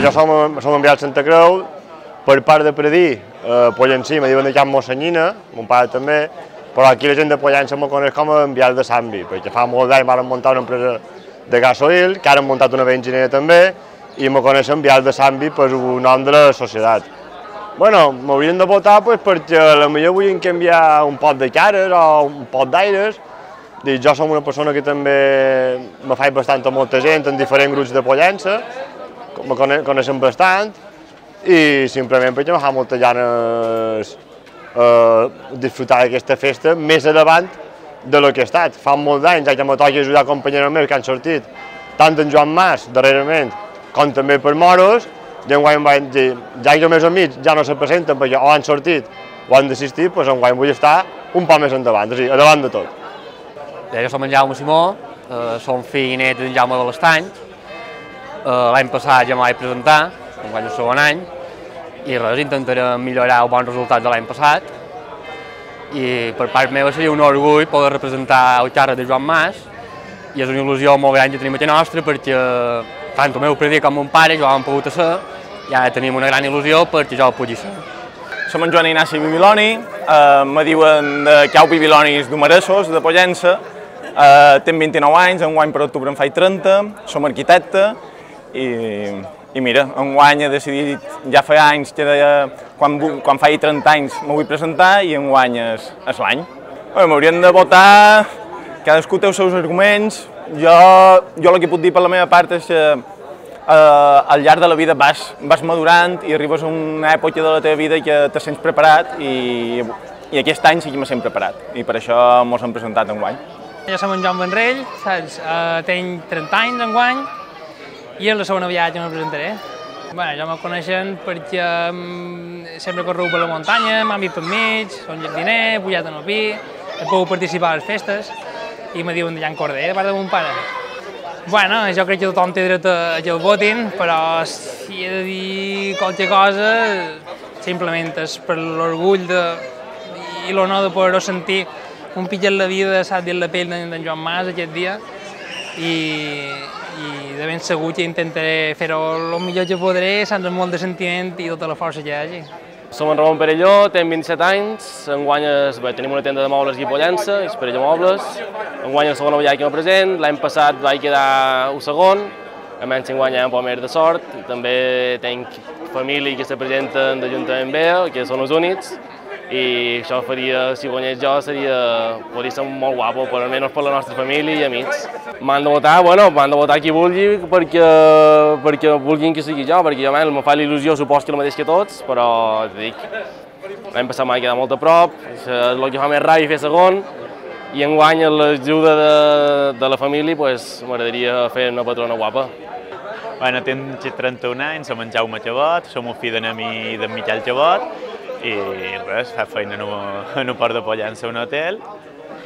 Jo som enviat a Santa Creu, per part de Predí, Pollencí, me diuen de Can Mossanyina, mon pare també, però aquí la gent de Pollença me coneix com a enviat de Sambi, perquè fa molt d'anys vam muntar una empresa de gasoil, que ara hem muntat una benzinera també, i me coneixen enviat de Sambi per un nom de la societat. Bueno, m'haurien de votar perquè potser vull canviar un pot de cares o un pot d'aires. Jo som una persona que també me faig bastant a molta gent en diferents grups de Pollença, me coneixen bastant, i simplement perquè me fa moltes ganes disfrutar d'aquesta festa més endavant de lo que ha estat. Fa molts anys que me toca ajudar companyeros meus que han sortit, tant en Joan Mas, darrerament, com també per moros, i enguany vaig dir, ja que els meus amics ja no se presenten perquè o han sortit o han d'assistir, doncs enguany vull estar un poc més endavant, o sigui, davant de tot. Jo som en Jaume Simó, som fill i net d'en Jaume de l'Estany. L'any passat ja me vaig presentar, enguany el segon any, i res, intentarem millorar els bons resultats de l'any passat. I per part meva seria un orgull poder representar el càrrec de Joan Mas, i és una il·lusió molt gran que tenim aquí nostra perquè tant el meu predí com mon pare jo ho hem pogut ser, i ara tenim una gran il·lusió perquè jo ho pugui ser. Som en Joan Ignaci Bibiloni, me diuen de Cau Bibilonis d'Humaressos, de Pollença. Tenc 29 anys, enguany per octubre en faig 30, som arquitecte i mira, enguany he decidit, ja fa anys que quan faig 30 anys me vull presentar i enguany és l'any. M'haurien de votar, cadascú té els seus arguments. Jo el que puc dir per la meva part és que al llarg de la vida vas madurant i arribes a una època de la teva vida que te sents preparat i aquest any sí que me sent preparat i per això mos hem presentat enguany. Jo som en Joan Vendrell, saps? Tenc 30 anys enguany i és la segona vegada que me presentaré. Jo me coneixen perquè sempre he corregut per la muntanya, m'han vist per mig, som jardiner, he pujat en el pi, he pogut participar a les festes i me diuen de Jan Corder, de part de mon pare. Jo crec que tothom té dret a que el votin, però si he de dir qualque cosa, simplement és per l'orgull i l'honor de poder-ho sentir un pitjat la vida, saps, dins la pell d'en Joan Mas aquest dia, i de ben segur que intentaré fer-ho el millor que podré, saps, amb molt de sentiment i tota la força que hi hagi. Som en Ramon Perelló, tenc 27 anys, enguany tenim una tenda de mobles aquí a Pollença, és Perelló Mobles, enguany és la segona vegada que me present, l'any passat vaig quedar el segon, almenys enguany hi ha un poc més de sort, també tenc família que se presenten d'Ajuntament B, que són els únics, i això faria, si guanyés jo, podria ser molt guapo, almenys per la nostra família i amics. M'han de votar qui vulgui perquè vulguin que sigui jo, perquè jo me fa l'il·lusió, supos que el mateix que tots, però et dic, l'any passat m'ha quedat molt a prop, és el que fa més ràbia fer segon, i enguany amb l'ajuda de la família m'agradaria fer una patrona guapa. Tinc 31 anys, som en Jaume Xabot, som el fill d'en Miquel Xabot, i res, fa feina en un port de Pollença, un hotel,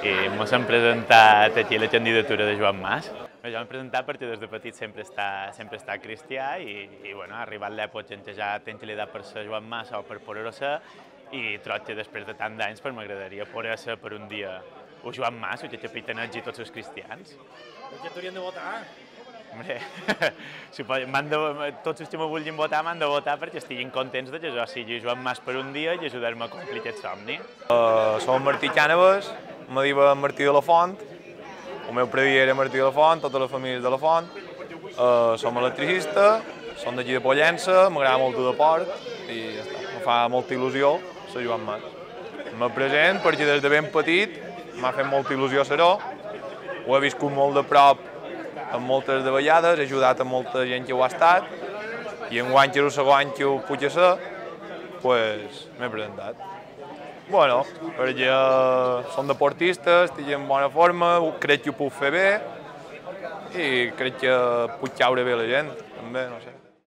i ens hem presentat aquí la candidatura de Joan Mas. Jo m'he presentat perquè des de petit sempre està cristià i ha arribat l'època en què ja tens l'edat per ser Joan Mas o per poder-ho ser, i trobo que després de tant d'anys m'agradaria poder ser per un dia o Joan Mas, o que capitanegi tots els cristians. Per què t'haurien de votar? Hombre, tots els que me vulguin votar m'han de votar perquè estiguin contents que jo sigui Joan Mas per un dia i ajudar-me a complir aquest somni. Som Martí Cànovas, me diuen Martí de la Font, el meu predí era Martí de la Font, tota la família és de la Font. Som electricista, som d'aquí de Pollença, m'agrada molt el deport i ja està, em fa molta il·lusió ser Joan Mas. Me present perquè des de ben petit m'ha fet molta il·lusió ser-ho, ho he viscut molt de prop amb moltes de vegades, he ajudat a molta gent que ho ha estat, i enguany que és el segon any que ho puc ser, m'he presentat. Perquè som deportistes, estic en bona forma, crec que ho puc fer bé, i crec que puc caure bé la gent, també, no sé.